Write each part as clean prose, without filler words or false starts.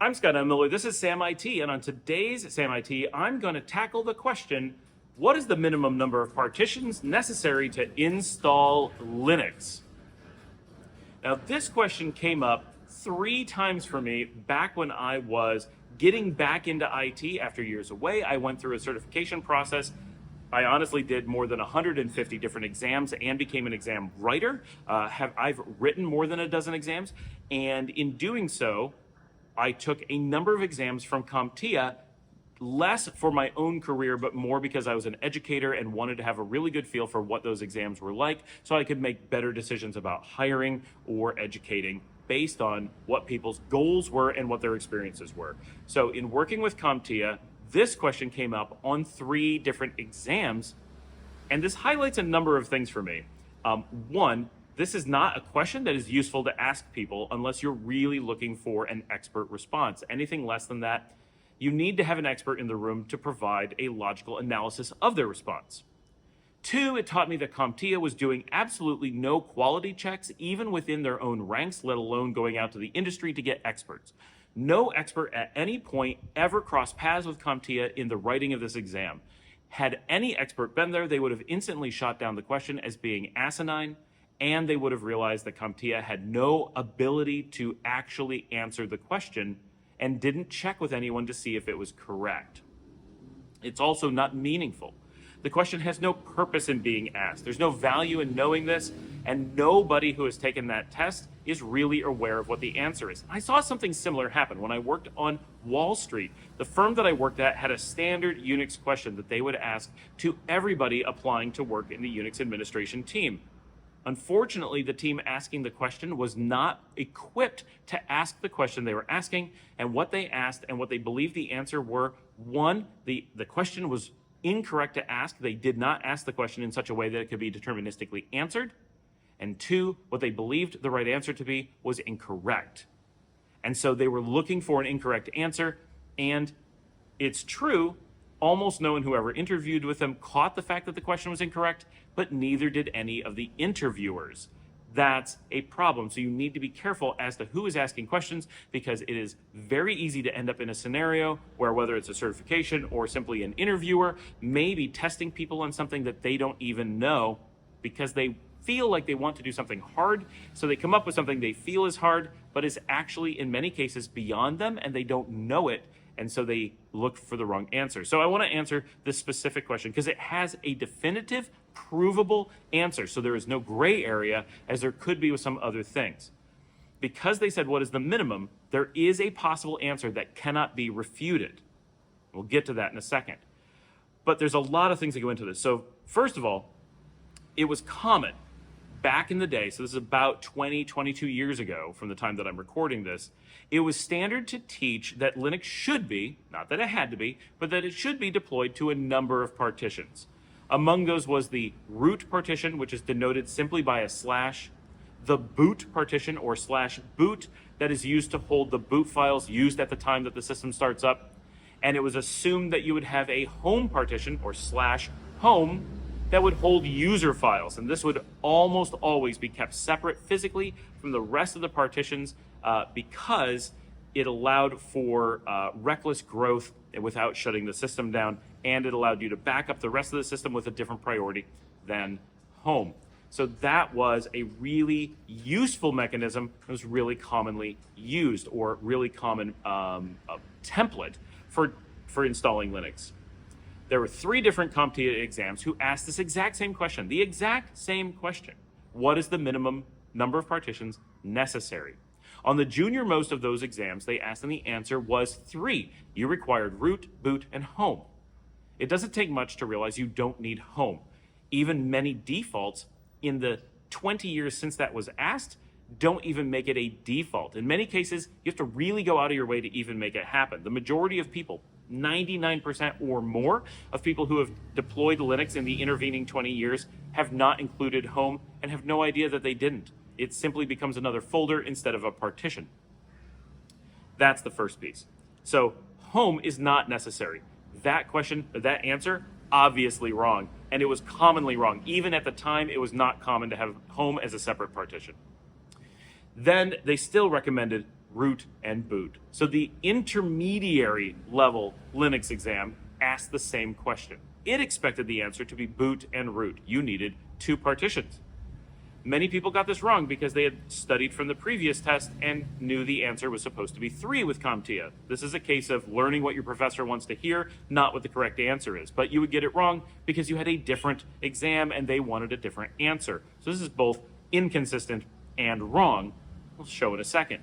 I'm Scott M. Miller. This is Sam IT, and on today's Sam IT, I'm going to tackle the question, what is the minimum number of partitions necessary to install Linux? Now, this question came up 3 times for me back when I was getting back into IT after years away. I went through a certification process. I honestly did more than 150 different exams and became an exam writer. I've written more than a dozen exams, and in doing so, I took a number of exams from CompTIA, less for my own career, but more because I was an educator and wanted to have a really good feel for what those exams were like so I could make better decisions about hiring or educating based on what people's goals were and what their experiences were. So in working with CompTIA, this question came up on 3 different exams, and this highlights a number of things for me. One, this is not a question that is useful to ask people unless you're really looking for an expert response. Anything less than that, you need to have an expert in the room to provide a logical analysis of their response. 2, it taught me that CompTIA was doing absolutely no quality checks, even within their own ranks, let alone going out to the industry to get experts. No expert at any point ever crossed paths with CompTIA in the writing of this exam. Had any expert been there, they would have instantly shot down the question as being asinine, and they would have realized that CompTIA had no ability to actually answer the question and didn't check with anyone to see if it was correct. It's also not meaningful. The question has no purpose in being asked. There's no value in knowing this, and nobody who has taken that test is really aware of what the answer is. I saw something similar happen when I worked on Wall Street. The firm that I worked at had a standard Unix question that they would ask to everybody applying to work in the Unix administration team. Unfortunately, the team asking the question was not equipped to ask the question they were asking, and what they asked and what they believed the answer were, 1, the question was incorrect to ask. They did not ask the question in such a way that it could be deterministically answered. And 2, what they believed the right answer to be was incorrect. And so they were looking for an incorrect answer, and it's true, almost no one who ever interviewed with them caught the fact that the question was incorrect, but neither did any of the interviewers. That's a problem. So you need to be careful as to who is asking questions, because it is very easy to end up in a scenario where, whether it's a certification or simply an interviewer, may be testing people on something that they don't even know because they feel like they want to do something hard. So they come up with something they feel is hard, but is actually in many cases beyond them, and they don't know it. And so they look for the wrong answer. So I want to answer this specific question because it has a definitive, provable answer. So there is no gray area as there could be with some other things. Because they said, what is the minimum? There is a possible answer that cannot be refuted. We'll get to that in a second. But there's a lot of things that go into this. So first of all, it was common back in the day, so this is about 22 years ago from the time that I'm recording this, it was standard to teach that Linux should be, not that it had to be, but that it should be deployed to a number of partitions. Among those was the root partition, which is denoted simply by a slash, the boot partition or /boot that is used to hold the boot files used at the time that the system starts up, and it was assumed that you would have a home partition or /home that would hold user files, and this would almost always be kept separate physically from the rest of the partitions because it allowed for reckless growth without shutting the system down, and it allowed you to back up the rest of the system with a different priority than home. So that was a really useful mechanism that was really commonly used, or really common template for installing Linux. There were 3 different CompTIA exams who asked this exact same question, the exact same question. What is the minimum number of partitions necessary? On the junior most of those exams, they asked, and the answer was 3. You required root, boot, and home. It doesn't take much to realize you don't need home. Even many defaults in the 20 years since that was asked don't even make it a default. In many cases, you have to really go out of your way to even make it happen. The majority of people, 99% or more of people who have deployed Linux in the intervening 20 years have not included home and have no idea that they didn't. It simply becomes another folder instead of a partition. That's the first piece. So home is not necessary. That question, that answer, obviously wrong, and it was commonly wrong. Even at the time, it was not common to have home as a separate partition. Then they still recommended root, and boot. So the intermediary level Linux exam asked the same question. It expected the answer to be boot and root. You needed 2 partitions. Many people got this wrong because they had studied from the previous test and knew the answer was supposed to be 3 with CompTIA. This is a case of learning what your professor wants to hear, not what the correct answer is. But you would get it wrong because you had a different exam and they wanted a different answer. So this is both inconsistent and wrong. We'll show in a second.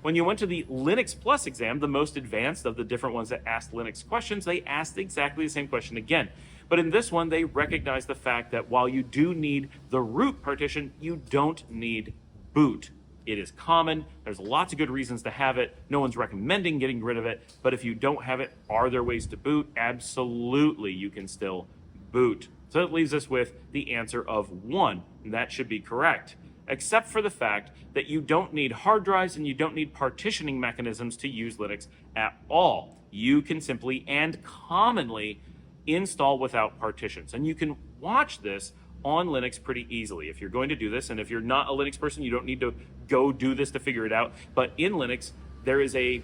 When you went to the Linux Plus exam, the most advanced of the different ones that asked Linux questions, they asked exactly the same question again. But in this one, they recognize the fact that while you do need the root partition, you don't need boot. It is common. There's lots of good reasons to have it. No one's recommending getting rid of it. But if you don't have it, are there ways to boot? Absolutely, you can still boot. So that leaves us with the answer of 1, and that should be correct, except for the fact that you don't need hard drives and you don't need partitioning mechanisms to use Linux at all. You can simply and commonly install without partitions. And you can watch this on Linux pretty easily if you're going to do this. And if you're not a Linux person, you don't need to go do this to figure it out. But in Linux, there is a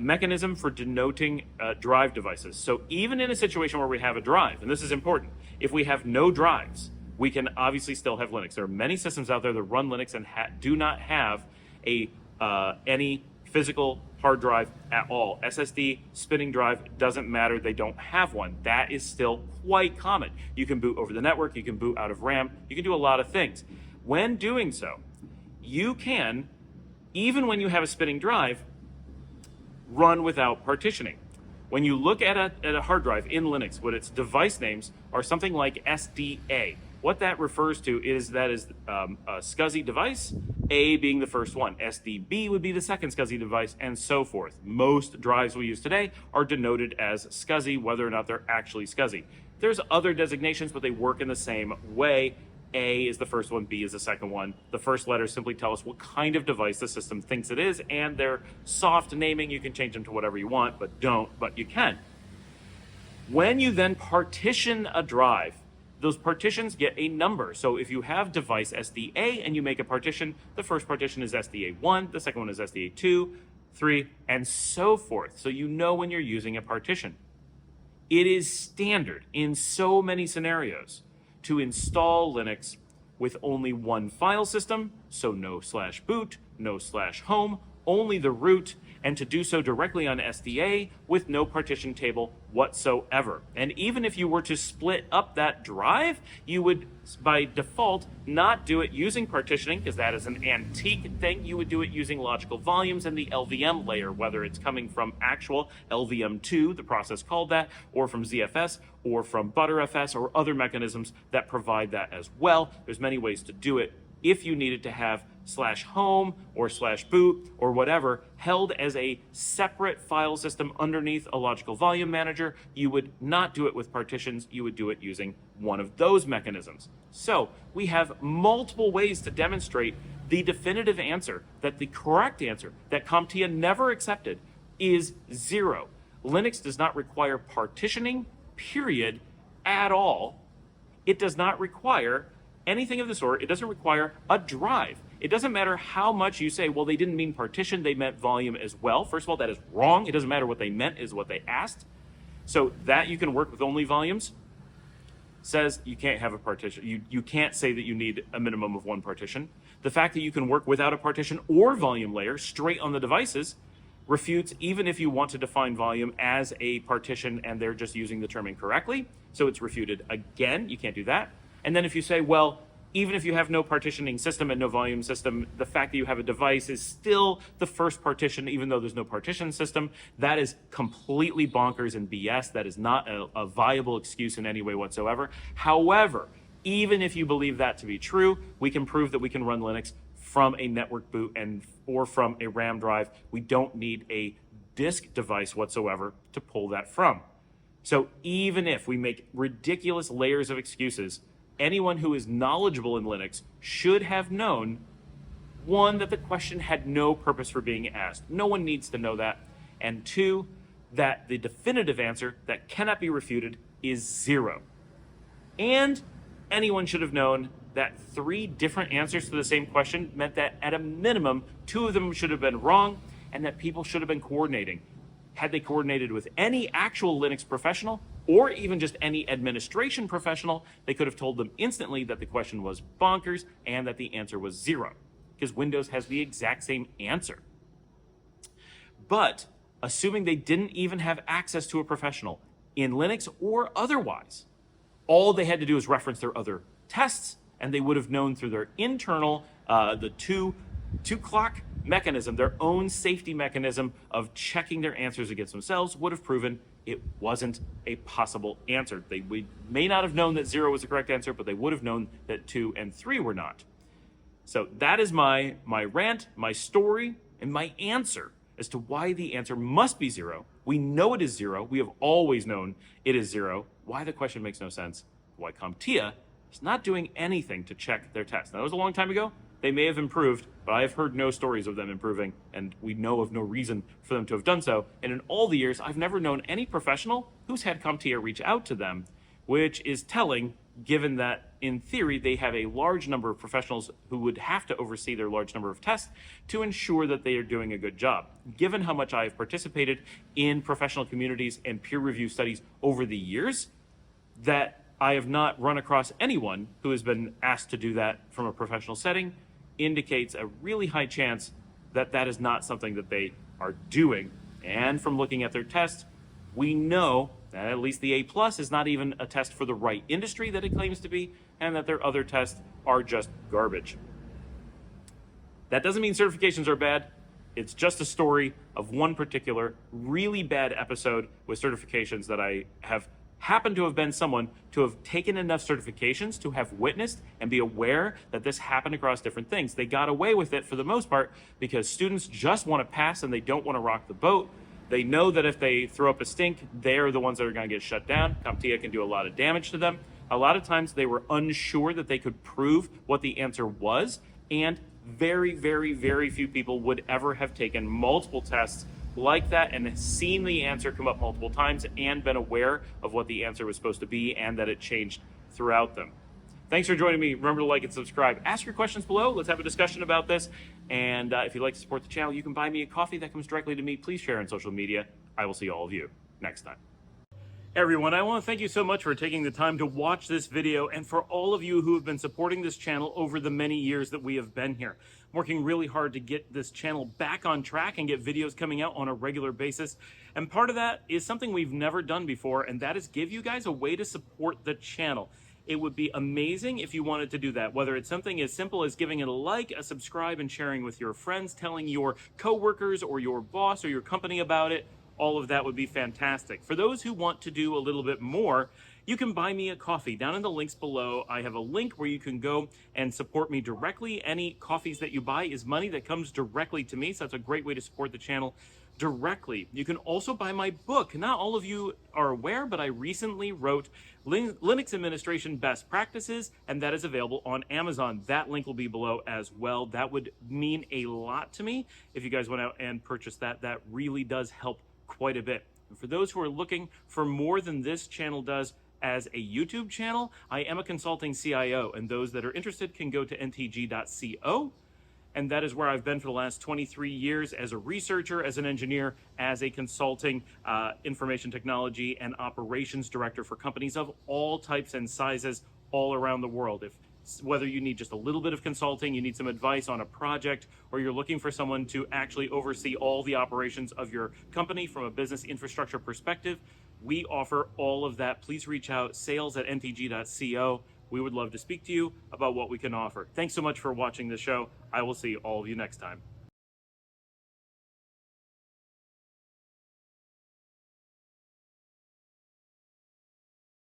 mechanism for denoting drive devices. So even in a situation where we have a drive, and this is important, if we have no drives, we can obviously still have Linux. There are many systems out there that run Linux and do not have any physical hard drive at all. SSD, spinning drive, doesn't matter. They don't have one. That is still quite common. You can boot over the network. You can boot out of RAM. You can do a lot of things. When doing so, you can, even when you have a spinning drive, run without partitioning. When you look at a hard drive in Linux, what its device names are something like SDA. What that refers to is that is a SCSI device, A being the first one. SDB would be the second SCSI device, and so forth. Most drives we use today are denoted as SCSI, whether or not they're actually SCSI. There's other designations, but they work in the same way. A is the first one, B is the second one. The first letters simply tell us what kind of device the system thinks it is, and their soft naming, you can change them to whatever you want, but you can. When you then partition a drive, those partitions get a number. So if you have device SDA and you make a partition, the first partition is SDA1, the second one is SDA2, 3, and so forth. So you know when you're using a partition. It is standard in so many scenarios to install Linux with only one file system, so no /boot, no /home, only the root, and to do so directly on SDA with no partition table whatsoever. And even if you were to split up that drive, you would, by default, not do it using partitioning, because that is an antique thing. You would do it using logical volumes and the LVM layer, whether it's coming from actual LVM2, the process called that, or from ZFS, or from Btrfs, or other mechanisms that provide that as well. There's many ways to do it. If you needed to have /home or /boot or whatever held as a separate file system underneath a logical volume manager, you would not do it with partitions. You would do it using one of those mechanisms. So we have multiple ways to demonstrate the definitive answer, that the correct answer that CompTIA never accepted is 0. Linux does not require partitioning, period, at all. It does not require anything of the sort. It doesn't require a drive. It doesn't matter how much you say, well, they didn't mean partition, they meant volume as well. First of all, that is wrong. It doesn't matter what they meant, is what they asked. So that you can work with only volumes says you can't have a partition. You can't say that you need a minimum of one partition. The fact that you can work without a partition or volume layer straight on the devices refutes even if you want to define volume as a partition and they're just using the term incorrectly. So it's refuted again. You can't do that. And then if you say, well, even if you have no partitioning system and no volume system, the fact that you have a device is still the first partition, even though there's no partition system, that is completely bonkers and BS. That is not a viable excuse in any way whatsoever. However, even if you believe that to be true, we can prove that we can run Linux from a network boot or from a RAM drive. We don't need a disk device whatsoever to pull that from. So even if we make ridiculous layers of excuses, anyone who is knowledgeable in Linux should have known, one, that the question had no purpose for being asked. No one needs to know that. And two, that the definitive answer that cannot be refuted is 0. And anyone should have known that 3 different answers to the same question meant that at a minimum, 2 of them should have been wrong, and that people should have been coordinating. Had they coordinated with any actual Linux professional or even just any administration professional, they could have told them instantly that the question was bonkers and that the answer was 0, because Windows has the exact same answer. But assuming they didn't even have access to a professional in Linux or otherwise, all they had to do is reference their other tests, and they would have known through their internal, the two clock mechanism, their own safety mechanism of checking their answers against themselves, would have proven it wasn't a possible answer. We may not have known that 0 was the correct answer, but they would have known that 2 and 3 were not. So that is my rant, my story, and my answer as to why the answer must be 0. We know it is 0. We have always known it is 0. Why the question makes no sense. Why CompTIA is not doing anything to check their test. Now, that was a long time ago. They may have improved, but I have heard no stories of them improving, and we know of no reason for them to have done so. And in all the years, I've never known any professional who's had CompTIA reach out to them, which is telling, given that in theory they have a large number of professionals who would have to oversee their large number of tests to ensure that they are doing a good job. Given how much I have participated in professional communities and peer review studies over the years, that I have not run across anyone who has been asked to do that from a professional setting indicates a really high chance that that is not something that they are doing. And from looking at their tests, we know that at least the A+ is not even a test for the right industry that it claims to be, and that their other tests are just garbage. That doesn't mean certifications are bad. It's just a story of one particular really bad episode with certifications that I have happened to have been someone to have taken enough certifications to have witnessed and be aware that this happened across different things. They got away with it for the most part because students just want to pass and they don't want to rock the boat. They know that if they throw up a stink, they're the ones that are going to get shut down. CompTIA can do a lot of damage to them. A lot of times they were unsure that they could prove what the answer was, and very, very, very few people would ever have taken multiple tests like that and seen the answer come up multiple times and been aware of what the answer was supposed to be and that it changed throughout them. Thanks for joining me. Remember to like and subscribe. Ask your questions below. Let's have a discussion about this. And if you'd like to support the channel, you can buy me a coffee that comes directly to me. Please share on social media. I will see all of you next time. Everyone, I want to thank you so much for taking the time to watch this video and for all of you who have been supporting this channel over the many years that we have been here. I'm working really hard to get this channel back on track and get videos coming out on a regular basis. And part of that is something we've never done before, and that is give you guys a way to support the channel. It would be amazing if you wanted to do that, whether it's something as simple as giving it a like, a subscribe, and sharing with your friends, telling your coworkers or your boss or your company about it. All of that would be fantastic. For those who want to do a little bit more, you can buy me a coffee. Down in the links below, I have a link where you can go and support me directly. Any coffees that you buy is money that comes directly to me, so that's a great way to support the channel directly. You can also buy my book. Not all of you are aware, but I recently wrote Linux Administration Best Practices, and that is available on Amazon. That link will be below as well. That would mean a lot to me if you guys went out and purchased that. That really does help quite a bit. And for those who are looking for more than this channel does as a YouTube channel, I am a consulting CIO, and those that are interested can go to ntg.co. And that is where I've been for the last 23 years as a researcher, as an engineer, as a consulting information technology and operations director for companies of all types and sizes all around the world. Whether you need just a little bit of consulting, you need some advice on a project, or you're looking for someone to actually oversee all the operations of your company from a business infrastructure perspective, we offer all of that. Please reach out, sales@ntg.co. We would love to speak to you about what we can offer. Thanks so much for watching the show. I will see all of you next time.